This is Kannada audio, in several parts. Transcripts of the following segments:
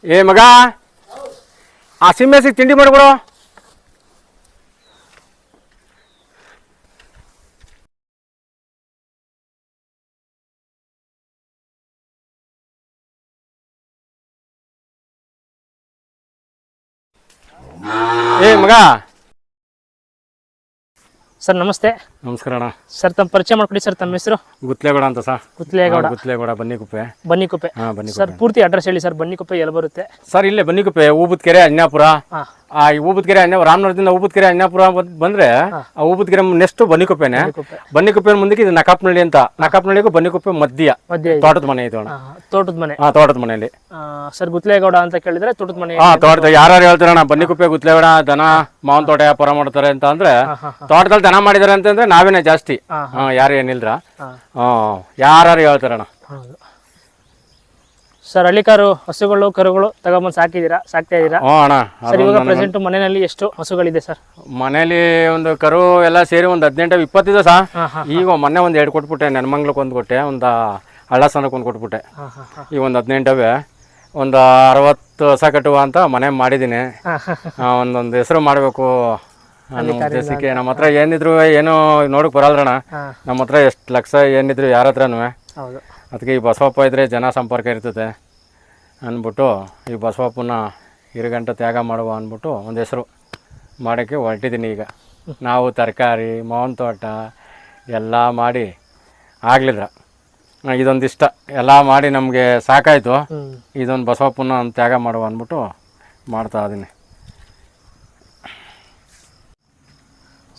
ಏ ಮಗ, ಆ ಸಿಂಹಸಿಗೆ ತಿಂಡಿ ಮಾಡ್ಬಿಡು. ಏ ಮಗ. ಸರ್ ನಮಸ್ತೆ. ನಮಸ್ಕಾರ ಅಣ್ಣ. ಸರ್ ತಮ್ಮ ಪರಿಚಯ ಮಾಡ್ಕೊಡಿ ಸರ್. ತಮ್ಮ ಹೆಸರು? ಗುತ್ಲೇಗೌಡ ಅಂತ ಸರ್. ಗುತ್ಲೇಗೌಡ ಬನ್ನಿಕುಪ್ಪೆ. ಬನ್ನಿಕುಪ್ಪೆ ಸರ್. ಪೂರ್ತಿ ಅಡ್ರೆಸ್ ಹೇಳಿ ಸರ್. ಬನ್ನಿಕುಪ್ಪೆ ಎಲ್ಲಿ ಬರುತ್ತೆ ಸರ್? ಇಲ್ಲೇ ಬನ್ನಿಕುಪ್ಪೆ, ಊಬದ್ಕೆರೆ, ಅಜ್ಞಾಪುರ. ಆ ಊಬದ್ಕೆರೆ ರಾಮನಗರದಿಂದ ಊಬದ್ಕೆರೆ ಅಜ್ಞಾಪುರ ಬಂದ್ರೆ ಆ ಊಬದ್ಕೆರೆ ನೆಕ್ಸ್ಟ್ ಬನ್ನಿಕುಪ್ಪೆನೆ. ಬನ್ನಿಕುಪ್ಪೆ ಮುಂದಕ್ಕೆ ಇದು ನಕಾಪ್ನಳ್ಳಿ ಅಂತ. ನಕಾಪ್ನಳ್ಳಿಗೂ ಬನ್ನಿಕುಪ್ಪೆ ಮಧ್ಯ ತೋಟದ ಮನೆ ಇದು ಅಣ್ಣ. ತೋಟದ ಮನೆ. ತೋಟದ ಮನೆಯಲ್ಲಿ ಸರ್ ಗುತ್ಲೇಗೌಡ ಅಂತ ಕೇಳಿದ್ರೆ ತೋಟದ ಮನೆ. ತೋಟದ ಯಾರು ಹೇಳ್ತಾರಣ್ಣ, ಬನ್ನಿಕುಪ್ಪೆ ಗುತ್ಲೇಗೌಡ ದನ ಮಾವನ್ ತೋಟ ವ್ಯಾಪಾರ ಮಾಡ್ತಾರೆ ಅಂತ ಅಂದ್ರೆ, ತೋಟದಲ್ಲಿ ದನ ಮಾಡಿದಾರೆ ಅಂತಂದ್ರೆ ನಾವೇನೆ ಜಾಸ್ತಿ. ಯಾರು ಏನಿಲ್ರ, ಯಾರು ಹೇಳ್ತಾರಣ್ಣ. ಸರ್ ಹಳ್ಳಿಕಾರು ಹಸುಗಳು ಕರುಗಳು ತಗೊಂಬಂದು ಸಾಕ್ತಾ ಇದೀರಾ? ಅಣ್ಣ. ಸರ್ ಇವಾಗ ಪ್ರೆಸೆಂಟ್ ಮನೆಯಲ್ಲಿ ಎಷ್ಟು ಹಸುಗಳಿದೆ ಸರ್? ಮನೇಲಿ ಒಂದು ಕರು ಎಲ್ಲ ಸೇರಿ ಒಂದು 18-20 ಇದೆ ಸರ್. ಈಗ ಮೊನ್ನೆ ಒಂದು 2 ಕೊಟ್ಬಿಟ್ಟೆ. ನೆನ್ಮಂಗ್ಲಕ್ಕೆ ಒಂದು ಕೊಟ್ಟೆ, ಒಂದು ಹಳ್ಳಸನಕ್ಕೆ ಒಂದು ಕೊಟ್ಬಿಟ್ಟೆ. ಈಗ ಒಂದು 18 ಒಂದು 60 ಹೊಸ ಕಟ್ಟುವ ಅಂತ ಮನೆ ಮಾಡಿದ್ದೀನಿ. ಒಂದೊಂದು ಹೆಸರು ಮಾಡಬೇಕು ಅನ್ನೋ ಉದ್ದೇಶಕ್ಕೆ. ನಮ್ಮ ಹತ್ರ ಏನಿದ್ರು ಏನೋ ನೋಡಕ್ ಬರಲ್ರಣ. ನಮ್ಮ ಹತ್ರ ಎಷ್ಟು ಲಕ್ಷ ಏನಿದ್ರು ಯಾರ ಹತ್ರನೂ. ಅದಕ್ಕೆ ಈ ಬಸವಪ್ಪ ಇದ್ರೆ ಜನ ಸಂಪರ್ಕ ಇರ್ತದೆ ಅಂದ್ಬಿಟ್ಟು ಈ ಬಸವಪ್ಪನ ಇರುಗಂಟ ತ್ಯಾಗ ಮಾಡುವ ಅಂದ್ಬಿಟ್ಟು ಒಂದು ಹೆಸರು ಮಾಡೋಕ್ಕೆ ಹೊರಟಿದ್ದೀನಿ. ಈಗ ನಾವು ತರಕಾರಿ ಮಾವಿನ ತೋಟ ಎಲ್ಲ ಮಾಡಿ ಆಗಲಿಲ್ಲ. ಇದೊಂದಿಷ್ಟ ಎಲ್ಲ ಮಾಡಿ ನಮಗೆ ಸಾಕಾಯಿತು. ಇದೊಂದು ಬಸವಪ್ಪನ ತ್ಯಾಗ ಮಾಡುವ ಅಂದ್ಬಿಟ್ಟು ಮಾಡ್ತಾ ಇದ್ದೀನಿ.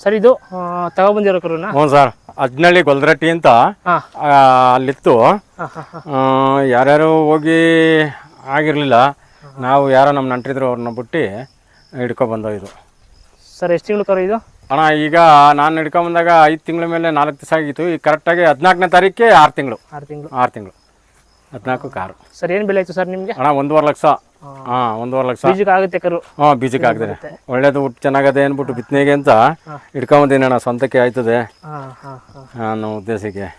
ಸರ್ ಇದು ತಗೊಬಂದಿರೋ ಕರುನ? ಹ್ಞೂ ಸರ್. ಅಜ್ನಳ್ಳಿ ಗೊಲ್ರಟ್ಟಿ ಅಂತ ಅಲ್ಲಿತ್ತು. ಯಾರ್ಯಾರು ಹೋಗಿ ಆಗಿರಲಿಲ್ಲ. ನಾವು ಯಾರೋ ನಮ್ಮ ನಂಟ್ರಿದ್ರು ಅವ್ರನ್ನ ಬಿಟ್ಟು ಹಿಡ್ಕೊಬಂದೋ ಇದು. ಸರ್ ಎಷ್ಟು ತಿಂಗಳು ಕರು ಇದು? ಅಣ್ಣ ಈಗ ನಾನು ಹಿಡ್ಕೊಂಬಂದಾಗ 5 ತಿಂಗಳ ಮೇಲೆ 4 ದಿವಸ ಆಗಿತ್ತು. ಈಗ ಕರೆಕ್ಟಾಗಿ 14ನೇ ತಾರೀಕಿಗೆ 6 ತಿಂಗಳು. 14 ಕಾರು. ಸರ್ ಏನು ಬೆಲೆ ಆಯ್ತು ಸರ್ ನಿಮಗೆ? ಅಣ್ಣ 1.5 ಲಕ್ಷ. 1.5 ಲಕ್ಷ. ಬೀಜಕ್ಕೆ ಆಗುತ್ತೆ ಕರು? ಬೀಜಕ್ಕೆ ಆಗ್ತದೆ. ಒಳ್ಳೇದು ಹುಟ್ಟು ಚೆನ್ನಾಗದೆ ಅಂದ್ಬಿಟ್ಟು ಬಿತ್ತನೆಗೆ ಅಂತ ಹಿಡ್ಕೊಂಬಂದಿನಿ ಅಣ್ಣ. ಸ್ವಂತಕ್ಕೆ ಆಯ್ತದೆ ಅನ್ನೋ ಉದ್ದೇಶಕ್ಕೆ.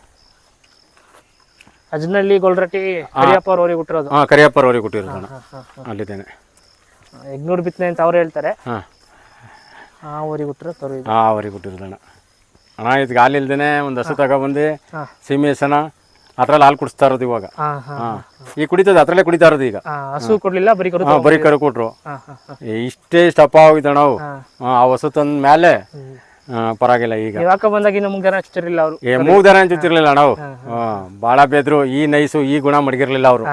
ಅಜ್ನಳ್ಳಿ ಗೊಲ್ರಟ್ಟಿ ಕರಿಯಪ್ಪ ಅವ್ರಿಗೆ ಹುಟ್ಟಿರೋದು? ಕರಿಯಪ್ಪ ಅವ್ರಿಗೆ ಹುಟ್ಟಿರೋದು ಅಣ್ಣ. ಅಲ್ಲಿದ್ದೇನೆ. ಯಗ್ನೂರು ಬಿತ್ತನೆ ಅಂತ ಅವ್ರು ಹೇಳ್ತಾರೆ. ಅವ್ರಿಗೆ ಹುಟ್ಟಿರೋ ಕರು ಇದು? ಅವ್ರಿಗೆ ಹುಟ್ಟಿರೋದು ಅಣ್ಣ. ಇದಕ್ಕೆ ಹಾಲು ಇಲ್ದೇನೆ ಒಂದು ಹಸು ತಗೊಬಂದು ಸೀಮೆಸನ ಅದ್ರಲ್ಲಿ ಹಾಲು ಕುಡಿಸ್ತಾ ಇರೋದು ಇವಾಗ. ಈಗ ಕುಡಿತದೆ, ಅದ್ರಲ್ಲೇ ಕುಡಿತಾ ಇರೋದು ಈಗ. ಹಸು ಕೊಡ್ಲಿಲ್ಲ, ಬರೀ ಕರು ಕೊಟ್ರು. ಇಷ್ಟೇ ಅಪ್ಪ ಹೋಗಿದ್ದ ನಾವು. ಆ ಹಸು ತಂದ ಮೇಲೆ ಪರವಾಗಿಲ್ಲ. ಈಗ ಬಂದಾಗ ಇನ್ನು ಮೂಗ್ದಾರ ಹಚ್ಚಿರ್ಲಿಲ್ಲ ಅವರು. ಮೂಗ್ದಾರ ಹಂಚುತ್ತಿರ್ಲಿಲ್ಲ ನಾವು. ಬಾಳ ಬೇದ್ರು. ಈ ನೈಸು ಈ ಗುಣ ಮಡಗಿರ್ಲಿಲ್ಲ ಅವರು.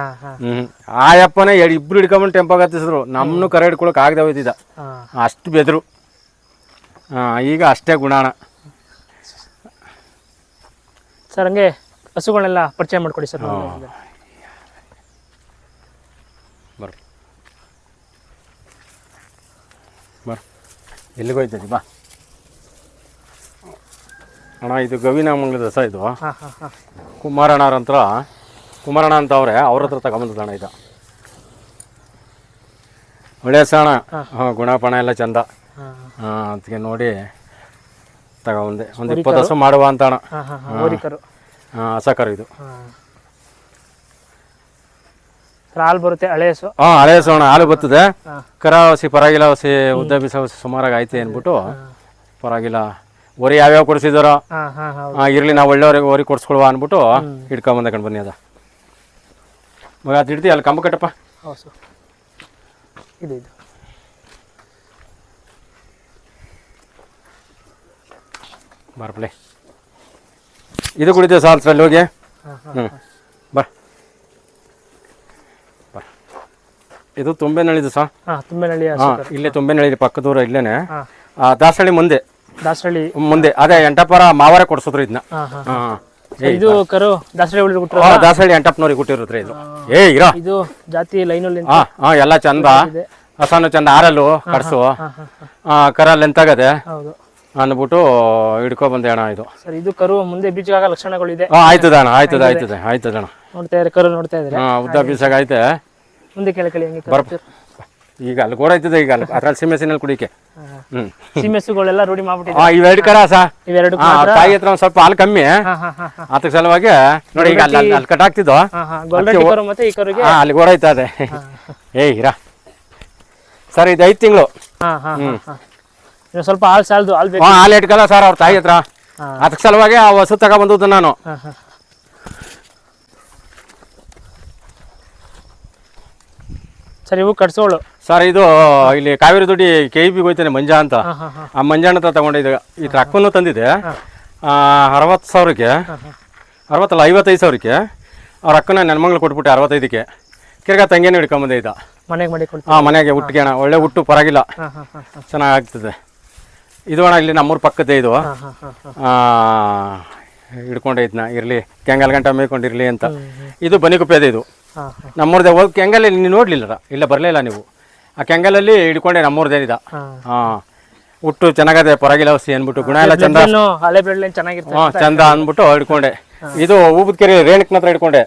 ಆ ಯಪ್ಪನೇ ಇಬ್ರು ಹಿಡ್ಕೊಂಬಂದು ಟೆಂಪಾಗ ಹತ್ತಿಸಿದ್ರು. ನಮ್ಮನ್ನು ಕರೆ ಹಿಡ್ಕೊಳಕ್ ಆಗದೆ ಹೋಯ್ತಿದ್ದ. ಅಷ್ಟು ಬೆದ್ರು. ಈಗ ಅಷ್ಟೇ ಗುಣಾಣ. ಸರ್ ಹಂಗೆ ಹಸುಗಳನ್ನೆಲ್ಲ ಪರಿಚಯ ಮಾಡ್ಕೊಡಿ ಸರ್. ಎಲ್ಲಿಗೆ ಹೋಯ್ತದೆ ಬಾ ಅಣ್ಣ. ಇದು ಗವಿನಾಮಂಗ್ಲದ ಹಸ ಇದು. ಕುಮಾರಣ್ಣ ಅಂತ ಅವ್ರೆ, ಅವ್ರ ಹತ್ರ ತಗೊಂಬಂದಣ್ಣ. ಇದು ಒಳ್ಳೆ ಹಸ ಅಣ್ಣ. ಗುಣಪಣ ಎಲ್ಲ ಚಂದ. ಅದಕ್ಕೆ ನೋಡಿ ತಗೊಂಡೆ. ಒಂದು 20 ಹಸು ಮಾಡುವ ಅಂತ ಅಣ್ಣ. ಹಸ ಕರು ಇದು. ಹಾಲು ಬರುತ್ತೆ? ಹಳೆ ಹಸು? ಹಳೆ ಹಸು ಅಣ್ಣ. ಹಾಲು ಬರ್ತದೆ. ಕರ ಹಸಿ ಪರವಾಗಿಲ್ಲ. ಹಸಿ ಉದ್ದ ಬಿಸ ಹಸಿ ಸುಮಾರಾಗಿ ಆಯ್ತು ಅಂದ್ಬಿಟ್ಟು ಪರವಾಗಿಲ್ಲ. ಒರಿ ಯಾವ್ಯಾವ ಕೊಡಿಸಿದಾರೋ ಇರ್ಲಿ, ನಾವು ಒಳ್ಳೆಯವ್ರಿಗೆ ಓರಿ ಕೊಡ್ಸ್ಕೊಳುವ ಅಂದ್ಬಿಟ್ಟು ಹಿಡ್ಕೊಂಬಂದ ಕಣ್ ಬನ್ನಿ. ಅದ ಮಗ ಅದು ಹಿಡ್ತಿ ಅಲ್ಲಿ ಕಂಬ ಕಟ್ಟಪ್ಪ. ಇದು ಬರ್ಪ್ಲೆ ಇದು ಕುಡಿತೇವೆ ಸಾಲ್ಸಲ್ಲಿ ಹೋಗಿ. ಬರ್ ಇದು ತುಂಬೆನಳ್ಳಿದು ಸಾ. ಇಲ್ಲೇ ತುಂಬೆನಳ್ಳಿ ಪಕ್ಕದೂರ ಇಲ್ಲೇನೆ. ದಾಸಹಳ್ಳಿ ಮುಂದೆ ಅದೇ ಎಂಟಪ್ಪರ ಮಾವರೇ ಕೊಡ್ಸಿದ್ರು ಇದನ್ನ. ಇದು ಕರು ದಾಸಹಳ್ಳಿ ಎಂಟಪ್ಪನವ್ರಿಗೆ ಕೊಟ್ಟಿರುತ್ತೆ ಇದು. ಇದು ಜಾತಿ ಲೈನಲ್ಲಿ ಎಲ್ಲ ಚಂದ. ಹಸನು ಚಂದ. ಆರಲ್ಲು ಕಡ್ಸು ಕರಲ್ಲಿ ಎಂತಾಗದೆ ಅಂದ್ಬಿಟ್ಟು ಹಿಡ್ಕೊಬಂದೆ ಅಣ್ಣ. ಇದು ಸರ್ ಇದು ಕರು ಮುಂದೆ ಬೀಜಾಗ ಲಕ್ಷಣಗಳಿದೆ. ಆಯ್ತದಣ್ಣ. ನೋಡ್ತಾ ಇದ್ರೆ ಕರು ನೋಡ್ತಾ ಇದ್ರೆ ಉದ್ದ ಬೀಜಾಗ ಐತೆ. ಮುಂದೆ ಕೆಳಕಳಿ ಬರ್ ಈಗ ಅಲ್ಲಿ ಗೋಡ ಐತದೆ ಈಗ ಅಲ್ಲಿ ಅದ್ರಲ್ಲಿ ಸೀಮೆಸಿನಲ್ಲಿ ಕುಡಿಕೆ ಸೀಮೆಸುಗಳೆಲ್ಲ ರೂಢಿ ಮಾಡ್ಬಿಟ್ಟಿದೆ. ಇವೆರಡು ಕರ ಸಾ ಇವೆರಡು ತಾಯಿ ಹತ್ರ ಒಂದ್ ಸ್ವಲ್ಪ ಹಾಲು ಕಮ್ಮಿ ಅದಕ್ಕೆ ಸಲುವಾಗಿ ನೋಡಿ ಈಗ ಅಲ್ಲಿ ಕಟ್ಟಾಗ್ತಿದ್ದು ಗೊಲ್ರಟ್ಟಿ ಕರು ಮತ್ತೆ ಈ ಕರುಗೆ ಅಲ್ಲಿ ಗೋಡ ಐತದೆ. ಇರಾ ಸರ್ ಇದು 5 ತಿಂಗಳು. ಸ್ವಲ್ಪ ಹಾಲು ಸಾಲದು ಹಾಲು ಬೇಕು. ಹಾಲು ಇಟ್ಕಲ್ಲ ಸರ್ ಅವ್ರ ತಾಯಿ ಹತ್ರ ಅದಕ್ಕೆ ಸಲುವಾಗಿ ಆ ಹಸು ತಗೊಬಂದದ್ದು ನಾನು. ಸರ್ ಇವು ಕಟ್ಸೋಳು ಸರ್ ಇದು ಇಲ್ಲಿ ಕಾವೇರಿ ದುಡ್ಡಿ KEB ಹೋಯ್ತಾನೆ ಮಂಜ ಅಂತ, ಆ ಮಂಜಾನ ಹತ್ರ ತಗೊಂಡಿದ್ದೆ. ಈ ಟ್ರಕ್ಕನ್ನು ತಂದಿದೆ 60,000ಕ್ಕೆ, 55,000ಕ್ಕೆ. ಅವ್ರ ಅಕ್ಕನ ನನ್ನ ಮಗಳು ಕೊಟ್ಬಿಟ್ಟೆ 65ಕ್ಕೆ. ತಿರ್ಗಾ ತಂಗೇನು ಹಿಡ್ಕೊಂಬಂದೆ ಇದ್ದ ಮನೆಗೆ ಮಾಡಿ ಕೊಡ್ತೀನಿ. ಮನೆಗೆ ಹುಟ್ಟಿಗೆ ಅಣ್ಣ ಒಳ್ಳೆ ಹುಟ್ಟು ಪರವಾಗಿಲ್ಲ, ಚೆನ್ನಾಗಾಗ್ತದೆ. ಇದು ಅಣ್ಣ ಇಲ್ಲಿ ನಮ್ಮೂರು ಪಕ್ಕದೇ ಇದು ಹಿಡ್ಕೊಂಡೆ ಇದನ್ನ ಇರಲಿ ಕೆಂಗಲ್ ಗಂಟ ಮೇಯ್ಕೊಂಡಿರ್ಲಿ ಅಂತ. ಇದು ಬನಿಗುಪ್ಪೆದೆ, ಇದು ನಮ್ಮೂರ್ದೆ. ಹೋಗಿ ಕೆಂಗಲ್ಲಿ ನೀವು ನೋಡ್ಲಿಲ್ಲ, ಇಲ್ಲ ಬರಲಿಲ್ಲ ನೀವು. ಆ ಕೆಂಗಲಲ್ಲಿ ಹಿಡ್ಕೊಂಡೆ ನಮ್ಮೂರ್ದೇ ಇದ. ಹುಟ್ಟು ಚೆನ್ನಾಗದೆ ಪರವಾಗಿಲ್ಲ ಔಷಧಿ ಅಂದ್ಬಿಟ್ಟು, ಗುಣ ಎಲ್ಲ ಚಂದ ಹಳೆ ಬ್ಲಡ್ ಲೈನ್ ಚೆನ್ನಾಗಿರುತ್ತೆ ಚಂದ ಅಂದ್ಬಿಟ್ಟು ಹಿಡ್ಕೊಂಡೆ. ಇದು ಹೂಬದ್ಕೆರೆ ರೇಣುಕನ ಹತ್ರ ಹಿಡ್ಕೊಂಡೆ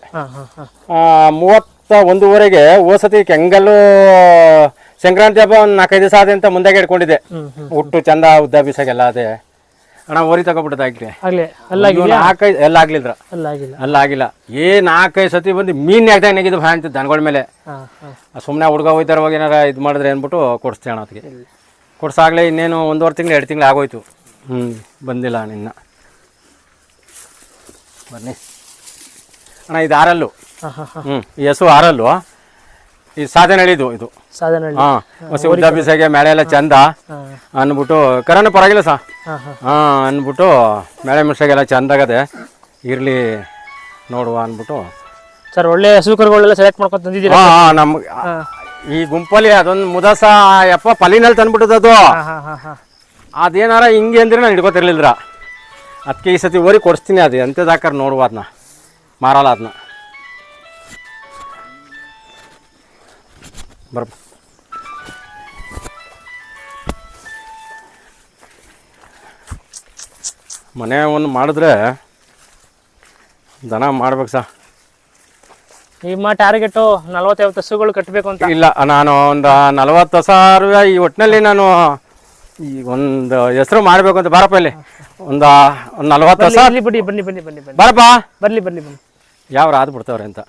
31ವರೆಗೆ. ಹೋಸತಿ ಕೆಂಗಲ್ಲು ಸಂಕ್ರಾಂತಿ ಹಬ್ಬ ಒಂದು 4-5 ದಿವಸ ಆದೆ ಅಂತ ಮುಂದಾಗೆ ಹಿಡ್ಕೊಂಡಿದ್ದೆ. ಹುಟ್ಟು ಚಂದ ಉದ್ದ ಬೀಸಾಗೆಲ್ಲ ಅದೇ ಅಣ್ಣ ಓರಿ ತಗೊಬಿಟ್ಟದಾಗ್ಲಿ ಎಲ್ಲ ಆಗ್ಲಿದ್ರ ಅಲ್ಲ ಆಗಿಲ್ಲ. 4-5 ಸತಿ ಬಂದು ಮೀನ್ ಯಾಕ್ದಾಗ ನೆಗಿದು ಭಯ ಅಂತಿದ್ದು ದನಗಳ ಮೇಲೆ. ಸುಮ್ಮನೆ ಹುಡುಗ ಹೋಯ್ತಾರ ಹೋಗಿ ಏನಾರ ಇದು ಮಾಡಿದ್ರೆ ಅಂದ್ಬಿಟ್ಟು ಕೊಡಿಸ್ತೇ ಅಣ್ಣ. ಅದಕ್ಕೆ ಕೊಡ್ಸಾಗ್ಲೇ ಇನ್ನೇನು 1.5 ತಿಂಗಳು 2 ತಿಂಗಳು ಆಗೋಯ್ತು. ಬಂದಿಲ್ಲ ನಿನ್ನ ಬನ್ನಿ ಅಣ್ಣ. ಇದು 6 ಈ ಹಸು 6 ಈ ಸಾಧನಹಳ್ಳಿದು. ಇದು ಹೊಸ ಉದ್ದ ಬೀಸಾಗೆ ಮೇಳೆ ಎಲ್ಲ ಚಂದ ಅಂದ್ಬಿಟ್ಟು ಕರನ ಪರವಾಗಿಲ್ಲ ಸಾ ಅಂದ್ಬಿಟ್ಟು ಮೇಳೆ ಮಿರ್ಸಾಗೆಲ್ಲ ಚಂದ ಆಗದೆ ಇರ್ಲಿ ನೋಡುವ ಅಂದ್ಬಿಟ್ಟು ಸರ್ ಒಳ್ಳೆ ಹಸು ಕರುಗಳೆಲ್ಲ ಸೆಲೆಕ್ಟ್ ಮಾಡ್ಕೊಂಡು ತಂದಿದ್ದೀರಾ. ನಮ್ಗೆ ಈ ಗುಂಪಲ್ಲಿ ಅದೊಂದು ಮುದಸ ಯಪ್ಪ ಪಲ್ಲಿನಲ್ಲಿ ತಂದ್ಬಿಟ್ಟದದು. ಅದೇನಾರ ಹಿಂಗೆ ಅಂದ್ರೆ ನಾನು ಹಿಡ್ಕೊತಿರ್ಲಿಲ್ರ. ಅದಕ್ಕೆ ಈ ಸತಿ ಓರಿ ಕೊಡಿಸ್ತೀನಿ. ಅದು ಎಂಥದಾಕಾರ ನೋಡುವ, ಅದನ್ನ ಮಾರಲ್ಲ ಅದನ್ನ. ಬರ ಮನೆ ಒಂದು ಮಾಡಿದ್ರೆ ದನ ಮಾಡ್ಬೇಕು ಸಾ. ನಿಮ್ಮ ಟಾರ್ಗೆಟು 40-50 ಹಸುಗಳು ಕಟ್ಟಬೇಕು ಅಂತ ಇಲ್ಲ, ನಾನು ಒಂದು 40,000 ಈ ಒಟ್ಟಿನಲ್ಲಿ ನಾನು ಈ ಒಂದು ಹೆಸರು ಮಾಡಬೇಕು ಅಂತ. ಬಾರಪ್ಪ ಇಲ್ಲಿ ಒಂದು 40,000 ಬನ್ನಿ ಬನ್ನಿ ಬನ್ನಿ ಬನ್ನಿ ಬನ್ನಿ ಬಾರಪ್ಪ ಬರ್ಲಿ ಬನ್ನಿ ಬನ್ನಿ. ಯಾವ ಆದ್ ಬಿಡ್ತಾವ್ರೆ ಅಂತ.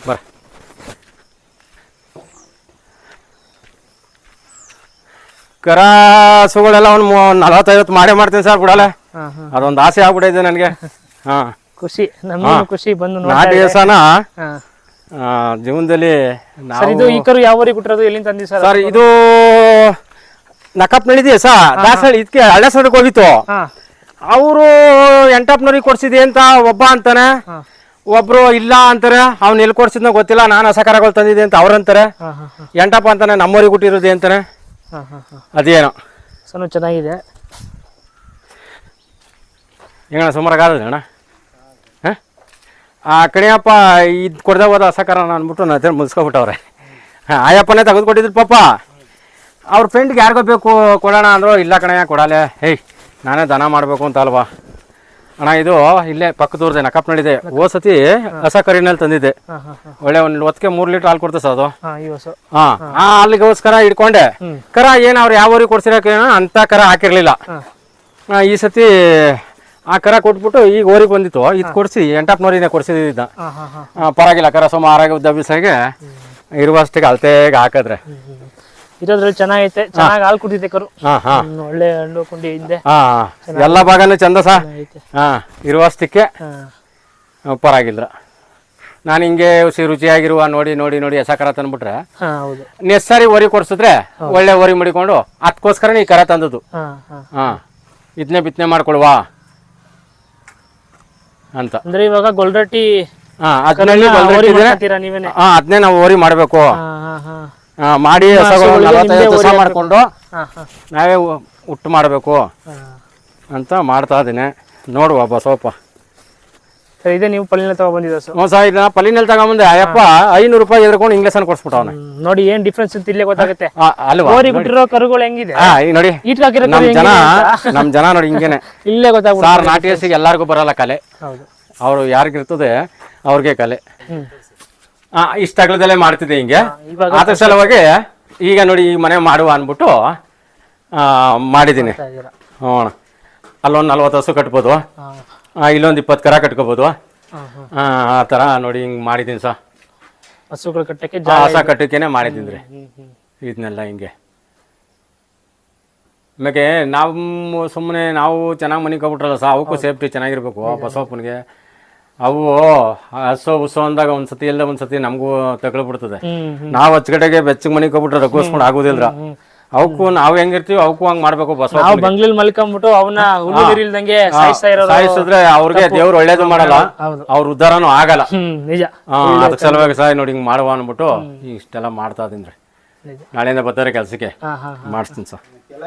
ಬರ ಕರ ಹಸುಗಳೆಲ್ಲ ಒಂದು 40-50 ಮಾಡೇ ಮಾಡ್ತೀನಿ ಸರ್. ಬಿಡಲ್ಲ, ಅದೊಂದು ಆಸೆ ಆಗ್ಬಿಟ್ಟಿದೆ ನನಗೆ. ಖುಷಿ, ನಮ್ಗೆ ಖುಷಿ ಬಂದು ನಾಟಿ ದಿವಸನ ಜೀವನದಲ್ಲಿ ಇದು ಈ ಕರು ಯಾವ ಊರಿಗೆ ಕೊಟ್ಟಿರೋದು, ಎಲ್ಲಿಂದ ತಂದಿ ಸರ್? ಸರ್ ಇದು ನಕಪ್ ನಡಿದೀಯ ಸಾ ದಾಸಹಳ್ಳಿ. ಇದಕ್ಕೆ ಹಳೆ ಸೋದಕ್ಕೆ ಹೋಗಿತ್ತು. ಅವರು ಎಂಟಪ್ಪನವ್ರಿಗೆ ಕೊಡ್ಸಿದಿ ಅಂತ ಒಬ್ಬ ಅಂತಾನೆ, ಒಬ್ರು ಇಲ್ಲ ಅಂತಾರೆ. ಅವ್ನು ಎಲ್ಲಿ ಕೊಡ್ಸಿದ್ನೋ ಗೊತ್ತಿಲ್ಲ, ನಾನು ಹೊಸ ಕರಗಳು ತಂದಿದ್ದೆ ಅಂತ ಅವ್ರಂತಾರೆ. ಎಂಟಪ್ಪ ಅಂತಾನೆ ನಮ್ಮೂರಿಗೆ ಕೊಟ್ಟಿರೋದು ಅಂತಾನೆ. ಅದೇನೋ ಸಣ್ಣ ಚೆನ್ನಾಗಿದೆ. ಹೆಂಗಣ್ಣ ಸುಮಾರಾಗದ ಅಣ್ಣ? ಆ ಕಣಿಯಪ್ಪ ಇದು ಕೊಡ್ದೆ ಹೋದ ಹೊಸ ಕರ ಅಂದ್ಬಿಟ್ಟು ನನ್ನ ಮುಗಿಸ್ಕೊಬಿಟ್ಟವ್ರೆ. ಆಯಪ್ಪನೇ ತೆಗೆದು ಕೊಟ್ಟಿದ್ರು ಪಾಪ. ಅವ್ರ ಫ್ರೆಂಡ್ಗೆ ಯಾರಿಗೋ ಬೇಕು ಕೊಡೋಣ ಅಂದರು. ಇಲ್ಲ ಕಣಯ್ಯ ಕೊಡಲೆ, ನಾನೇ ದನ ಮಾಡಬೇಕು ಅಂತ ಅಲ್ವಾ ಅಣ್ಣ. ಇದು ಇಲ್ಲೇ ಪಕ್ಕದೂರ್ದೆ ನಕಪ್ ನಡಿದೆ. ಸತಿ ಹೊಸ ಕರಿನಲ್ಲಿ ತಂದಿದ್ದೆ. ಒಳ್ಳೆ ಒಂದು ಹೊತ್ತಿಗೆ 3 ಲೀಟರ್ ಹಾಲು ಕೊಡ್ತದೆ ಅದು. ಅಲ್ಲಿಗೋಸ್ಕರ ಇಟ್ಕೊಂಡೆ ಕರ. ಏನು ಅವ್ರು ಯಾವ ಊರಿಗೆ ಕೊಡ್ಸಿರೋಕೇನೋ ಅಂತ ಕರ ಹಾಕಿರ್ಲಿಲ್ಲ. ಈ ಸತಿ ಆ ಕರ ಕೊಟ್ಬಿಟ್ಟು ಈಗ ಊರಿಗೆ ಬಂದಿತ್ತು. ಇದು ಕೊಡಿಸಿ ಎಂಟಪ್ಪನವ್ರಿಗೆ ಕೊಡ್ಸಿದ್ದ. ಪರವಾಗಿಲ್ಲ ಕರ ಸುಮಾರಾಗಿ ಉದ್ದ ಬೀಸಾಗೆ ಇರುವಷ್ಟಿಗೆ ಅಳತೆಗೆ ಹಾಕಿದ್ರೆ ಇರೋದ್ರಲ್ಲಿ ಚೆನ್ನಾಗೈತೆ. ಚೆನ್ನಾಗಿ ಹಾಲು ಕುಡಿತೈತೆ ಕರು. ಒಳ್ಳೆ ಹಣ್ಣು ಕುಂಡಿ ಹಿಂದೆ ಎಲ್ಲ ಭಾಗನೂ ಚಂದ ಸಾ. ಇರುವಷ್ಟಕ್ಕೆ ಪರವಾಗಿಲ್ಲ. ನಾನು ಹಿಂಗೆ ರುಚಿಯಾಗಿರುವ ನೋಡಿ ನೋಡಿ ನೋಡಿ ಹೊಸ ಕರ ತಂದ್ಬಿಟ್ರೆ ನೆಸ್ಸರಿ ಓರಿ ಕೊಡ್ಸಿದ್ರೆ ಒಳ್ಳೆ ಓರಿ ಮಡಿಕೊಂಡು ಅದಕ್ಕೋಸ್ಕರ ಈ ಕರ ತಂದದ್ದು. ಇದನ್ನೇ ಬಿತ್ತನೆ ಮಾಡ್ಕೊಳ್ವಾ ಅಂತ. ಅಂದ್ರೆ ಇವಾಗ ಗೊಲ್ರಟ್ಟಿ ಅದನ್ನೇ ನಾವು ಓರಿ ಮಾಡಬೇಕು ಮಾಡಿ ಹೊಸ ಮಾಡ್ಕೊಂಡು ನಾವೇ ಹುಟ್ಟು ಮಾಡಬೇಕು ಅಂತ ಮಾಡ್ತಾ ಇದ್ದೀನಿ. ನೋಡುವ ಬಸವಪ್ಪ ಸರ್ ಇದೇ ನೀವು ಪಲ್ಲಿನ ತಗೊಬಂದಿದ್ದು ಹಸು. ಹ್ಞೂ ಸರ್ ಇದನ್ನ ಪಲ್ಲಿನಲ್ಲಿ ತಗೊಂಬಂದೆ ಅಯ್ಯಪ್ಪ 500 ರೂಪಾಯಿ ಎದ್ಕೊಂಡು ಇಂಗ್ಲೇಸನ್ ಕೊಡ್ಸ್ಬಿಟ್ಟವನೆ. ನೋಡಿ ಏನ್ ಡಿಫ್ರೆನ್ಸ್ ಅಂತ ಇಲ್ಲೇ ಗೊತ್ತಾಗುತ್ತೆ. ಅಲ್ವಾ ಗೋರಿ ಬಿಟ್ಟಿರೋ ಕರುಗಳು ಹೆಂಗಿದೆ, ಈಗ ನೋಡಿ ಈಟ್ ಹಾಕಿರೋ ನಮ್ ಕರು ಜನ ಹೆಂಗಿದೆ ಅಂತ ನಮ್ ಜನ ನೋಡಿ ಹಿಂಗೇನೆ ಇಲ್ಲೇ ಗೊತ್ತಾಗ್ಬಿಡುತ್ತೆ. ಸಾರ್ ನಾಟಿ ಹಸಿಗೆ ಎಲ್ಲಾರ್ಗು ಬರಲ್ಲ ಕಲೆ. ಹೌದು. ಅವ್ರು ಯಾರಿಗಿರ್ತದೆ ಅವ್ರಿಗೆ ಕಲೆ. ಹ್ಮ್. ಇಷ್ಟ ಅಗಲದಲ್ಲೇ ಮಾಡ್ತಿದ್ದೆ ಹಿಂಗೆ. ಇವಾಗ ಅದ್ರ ಸಲುವಾಗಿ ಈಗ ನೋಡಿ ಈ ಮನೆ ಮಾಡುವ ಅಂದ್ಬಿಟ್ಟು ಮಾಡಿದ್ದೀನಿ. ಮಾಡ್ತಾ ಇದೀರಾ. ಹ್ಞೂ ಅಲ್ಲೊಂದು 40 ಹಸು ಕಟ್ಬೋದು, ಇಲ್ಲೊಂದು 20 ಕರ ಕಟ್ಕೋಬೋದು. ಆ ಥರ ನೋಡಿ ಹಿಂಗೆ ಮಾಡಿದ್ದೀನಿ ಸರ್. ಹಸುಗಳು ಕಟ್ಟಕ್ಕೆ ಹಸ ಕಟ್ಟಕ್ಕೇನೆ ಮಾಡಿದ್ದೀನಿ ರೀ ಇದನ್ನೆಲ್ಲ ಹಿಂಗೆ. ಆಮೇಲೆ ನಾವು ಸುಮ್ಮನೆ ನಾವು ಚೆನ್ನಾಗಿ ಮನೆ ಕೊಬಿಟ್ರಲ್ಲ ಸರ್, ಅವಕ್ಕೂ ಸೇಫ್ಟಿ ಚೆನ್ನಾಗಿರ್ಬೇಕು. ಬಸವಪ್ಪನಿಗೆ ಅವು ಹಸು ಉಸು ಅಂದಾಗ ಒಂದ್ಸತಿ ಎಲ್ಲ ಒಂದ್ಸತಿ ನಮಗೂ ತಗೊಳ್ಬಿಡ್ತದೆ. ನಾವು ಅಚ್ಚಗಡೆಗೆ ಬೆಚ್ಚಗೆ ಮನೆ ಕೊಬಿಟ್ರೆ ರಘೋಸ್ಕೊಂಡು ಆಗೋದಿಲ್ಲ. ಅವಕ್ಕೂ ನಾವು ಹೆಂಗಿರ್ತೀವಿ ಅವಕ್ಕೂ ಹಂಗೆ ಮಾಡ್ಬೇಕು. ಬಸವ ನಾವು ಬಂಗ್ಲಿಲ್ ಮಲ್ಕೊಂಡ್ಬಿಟ್ಟು ಅವನ್ನ ಹುಲ್ಲು ನೀರಿಲ್ದಂಗೆ ಸಾಯಿಸ್ತಾ ಇರೋದು. ಸಾಯಿಸಿದ್ರೆ ಅವ್ರಿಗೆ ದೇವ್ರು ಒಳ್ಳೇದು ಮಾಡಲ್ಲ, ಅವ್ರ ಉದ್ಧಾರನೂ ಆಗಲ್ಲ. ನಿಜ. ಅದಕ್ಕೆ ಸಲುವಾಗಿ ಸಾಯ್ ನೋಡಿ ಹಿಂಗೆ ಮಾಡುವ ಅಂದ್ಬಿಟ್ಟು ಇಷ್ಟೆಲ್ಲ ಮಾಡ್ತಾ ಇದೀನಿ ರೀ. ನಾಳೆಯಿಂದ ಬರ್ತಾರೆ ಕೆಲಸಕ್ಕೆ ಮಾಡಿಸ್ತೀನಿ ಸರ್.